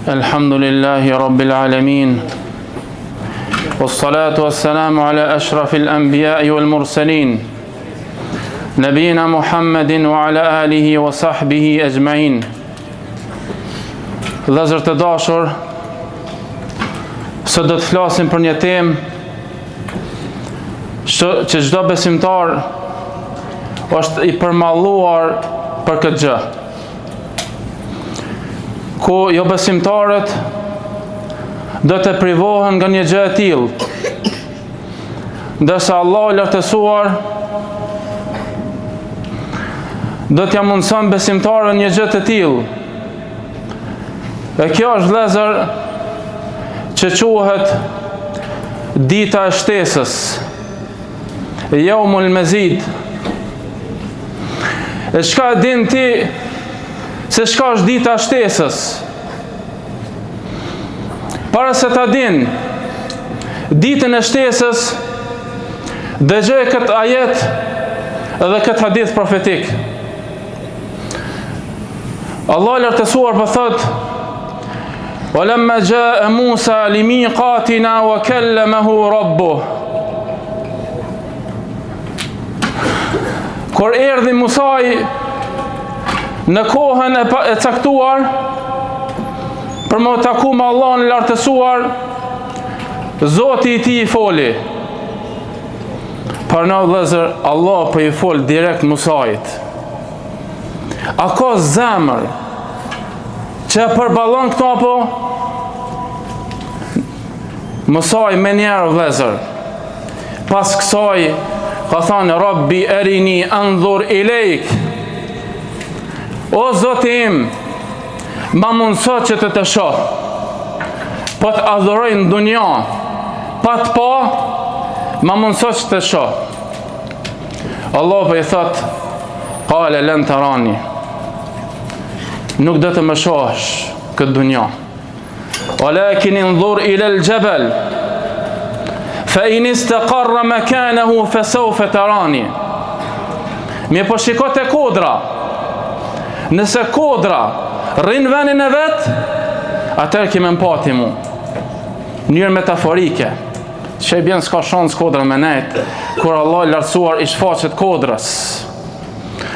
Alhamdulillahi Rabbil Alamin. Wassalatu wassalamu ala ashrafil anbiya'i wal mursalin. Nabiyina Muhammedin wa ala alihi wa sahbihi ajma'in. Vëllezër të dashur, sot do të flasim për një temë që çdo besimtar është i përmalluar për këtë gjë. Ku jo besimtarët do të privohen nga një gjë e tillë, ndërsa Allah i lartësuar do t'ja mundson besimtarëve një gjë të tillë. E kjo është, vëllezër, që quhet dita e shtesës, Yaumul Mazid. E çka e din ti se çka është dita e shtesës? Para se ta din ditën e shtesës, dëgjoj këtë ajet edhe këtë hadith profetik. Allah i lartësuar po thot: "Walamma jaa Musa limiqatina wa kallamahu rabbuh." Kur erdhi Musai në kohën e caktuar për më taku me Allahun e lartësuar, Zoti i tij i foli. Por në vëllezër, Allah po i fol direkt Musait. A ka zemër që e përballon këto apo? Musai me njerë, vëllezër, pas kësaj ka thënë: "Rabbi erini anzur ilejk." O Zoti im, ma mundëso që të shoh. Po të adhuroj në dunja, pa të pa, ma mundëso që të shoh. Allah po i thot: "Qale lan tarani." Nuk do të më shohësh këtë dunja. "Walakin inzur ila al-jabal fa in istaqarra makanahu fa sawfa tarani." Mi po shiko te kodra. Nëse kodra rrin venin e vet, atëherë kemi empati mu. Mënyrë metaforike. Që bjen s'ka shans kodra me nejt, kur Allah i lartësuar i shfaqet kodrës.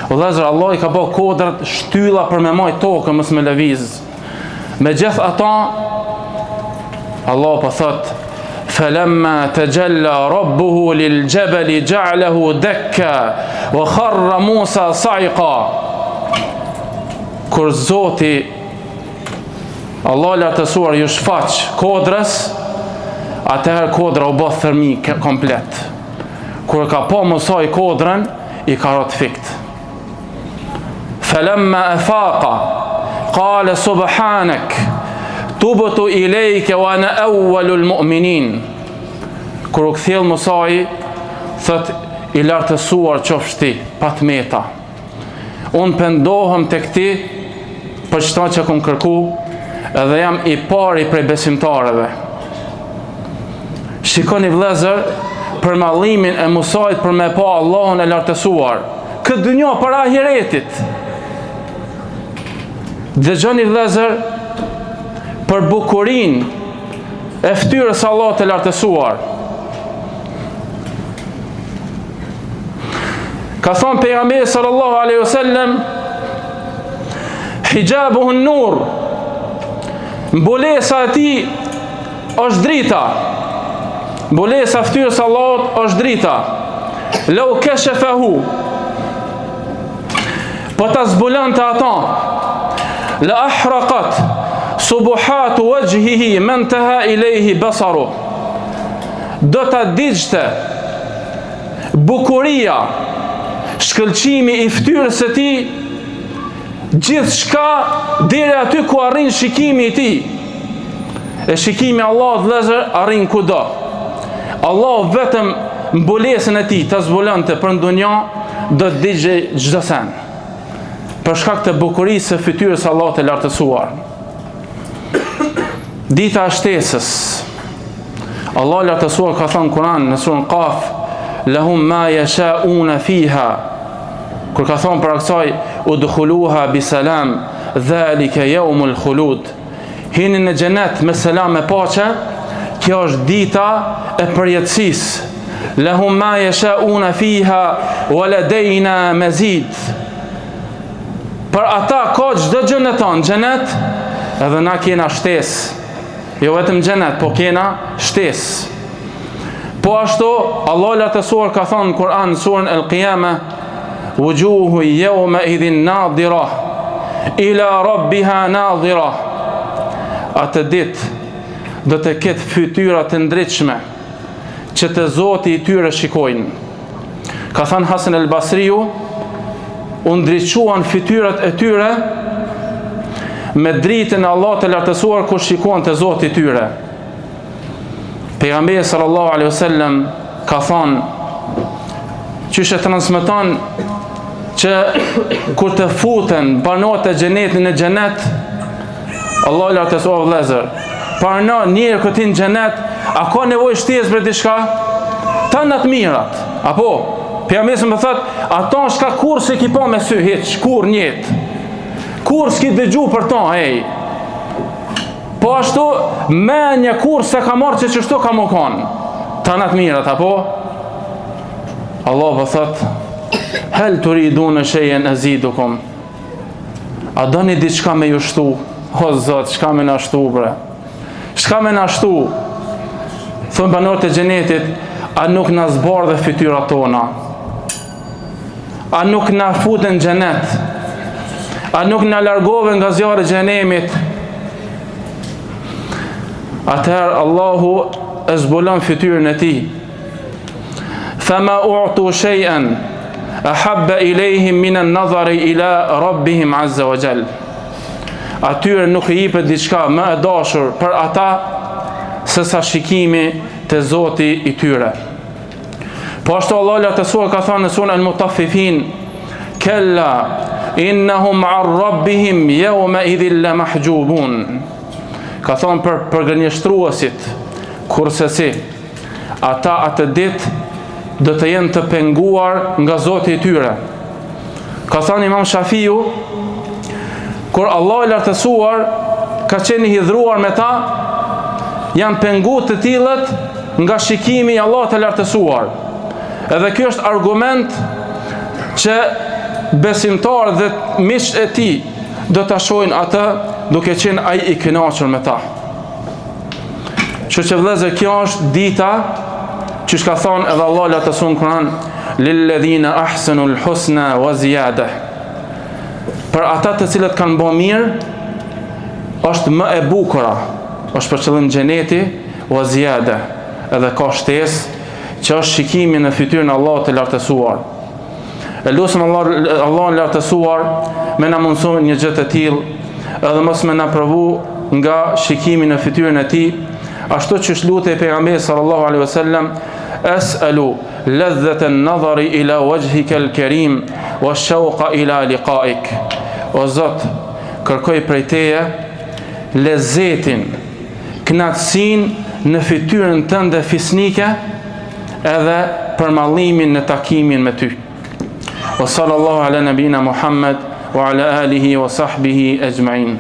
Vëllezër, Allah i ka bërë kodrat shtylla për me majt tokën, mos me lëviz. Me gjithë ata, Allah po thot: "Falamma tajalla rabbuhu lil jabali ja'alahu dakka wa kharra Musa sa'iqa." Kur Zoti, Allah lartësuar, ju shfaq kodrës, atëherë kodra u bë thërmi komplet. Kur ka pa Musa i kodrën, i ka rot fikt. "Falamma afaqa qala subhanak tubtu ilayka wa ana awwalul mu'minin." Kur u kthjell Musai, thot: "I lartësuar qofsh ti, patmeta. Unë pendohem tek ti për çdo që kam kërku, edhe jam i pari prej besimtarëve." Shikoni, vëllezër, për mallimin e Musait për me pa Allahun e lartësuar, këtë dunjë para ahiretit. Dëgjoni, vëllezër, për bukurinë e ftyrës Allahut të lartësuar. Ka thonë pejgamberi sallallahu alaihi wasallam: "Hijabuhu an-nur." Mbulesa e tij është drita. Mbulesa e ftyrës Allahut është drita. "Law kashafahu." Po ta zbulonte ata, "la ahraqat subuhatu wajhihi man taha ilayhi basaru." Do ta digjte bukuria, shkëlqimi i ftyrës së tij, gjithë shka deri aty ku arrin shikimi i tij. E shikimi Allah, vëllezër, arrin kudo. Allah vetëm mbulesën e tij ta zbulonte për në dunja, do të digjë çdo sen. Për shkak të bukurisë së fytyrës Allah të lartësuar. Dita e shtesës. Allah lartësuar ka thënë në Kur'an në surën Qaf: "Lahum ma yasha'una fiha." Kur ka thonë për aksaj: "Udkhuluha bisalam, dhalika yawmul khulud." hini në xhenet me selam e paqe. Kjo është dita e përjetësisë. Lahum ma yasha'una fiha wa ladayna mazid. Për ata ka çdo gjë në xhenet, edhe na kena shtesë. Jo vetëm xhenet, po kena shtesë. Po ashtu Allah lartësuar ka thënë në Kur'an surën Al-Qiyamah, wujuhu yawma idhin nadira ila rabbiha nadira. Atë ditë do të ketë fytyra të ndritshme që të Zoti i tyre shikojnë. Ka thënë Hasan al-Basriu, u ndriçuan fytyrat e tyre me dritën e Allahut të lartësuar kur shikuan te Zoti i tyre. Pejgamberi sallallahu alaihi wasallam ka thënë, qysh e transmeton që kur të futen banorët e xhenetit në xhenet, Allahu lartësuar vëllezër, parna njërë këti në xhenet, a ka nevojë shtesë për diçka? Ta në të mirat, apo? Pejgamberi më thot, ata shka kur se ki pa me sy hiç, kur njetë, kur s'ki dëgju për ta, ej. Po ashtu, me një kur se ka marrë që qështu ka më kanë, ta në të mirat, apo? Allah vë thot, hel të ridu në shejen e zidukum, a do një diçka me ju shtu? O Zot, shka me në shtu, bre? Shka me në shtu? Thënë banorët e xhenetit, a nuk në zbardhe fytyrat tona? A nuk në futen xhenet? A nuk në largove nga zjarri i xhenemit? Atëherë Allahu e zbulon fytyrën e tij. Fama u'tu shay'an ahabba ilayhim min an-nazari ila rabbihim azza wa jall. Atyre nuk i jepet diçka më e dashur për ata se sa shikimi te Zoti i tyre. Po ashtu Allah lartësuar ka thënë në surën Al-Mutaffifin, kella innahum an rabbihim yawma idhil la mahjubun. Ka thënë për përgënjeshtruesit, kurse si ata atë ditë do të jenë të penguar nga Zoti i tyre. Ka thënë Imam Shafiu, kur Allah i lartësuar ka qenë i hidhruar me ta, janë pengu të tillët nga shikimi i Allahut të lartësuar. Edhe kjo është argument që besimtarët dhe miqtë e tij do ta shohin atë duke qenë ai i kënaqur me ta. Kështu që vëllezër, kjo është dita që ka thonë edhe Allah lartësuar në Kur'an, lilladhina ahsanul husna wa ziyada. Për ata të cilët kanë bërë mirë, është më e bukura, është për qëllim xheneti wa ziyada, edhe ka shtesë që është shikimi në fytyrën e Allahut të lartësuar. E lutem Allahun lartësuar me na mundson një gjë të tillë, edhe mos me na provu nga shikimi në fytyrën e tij, ashtu që lutej pejgamberi sallallahu alaihi wasallam, as'alu ladhata an-nazari ila wajhika al-karim wa shawqa ila liqa'ik. O Zot, kërkoj prej teje lezetin, knatësinë në fytyrën tënde fisnike, edhe përmallimin në takimin me ty. Wa sallallahu ala nabina Muhammad wa ala alihi wa sahbihi ajma'in.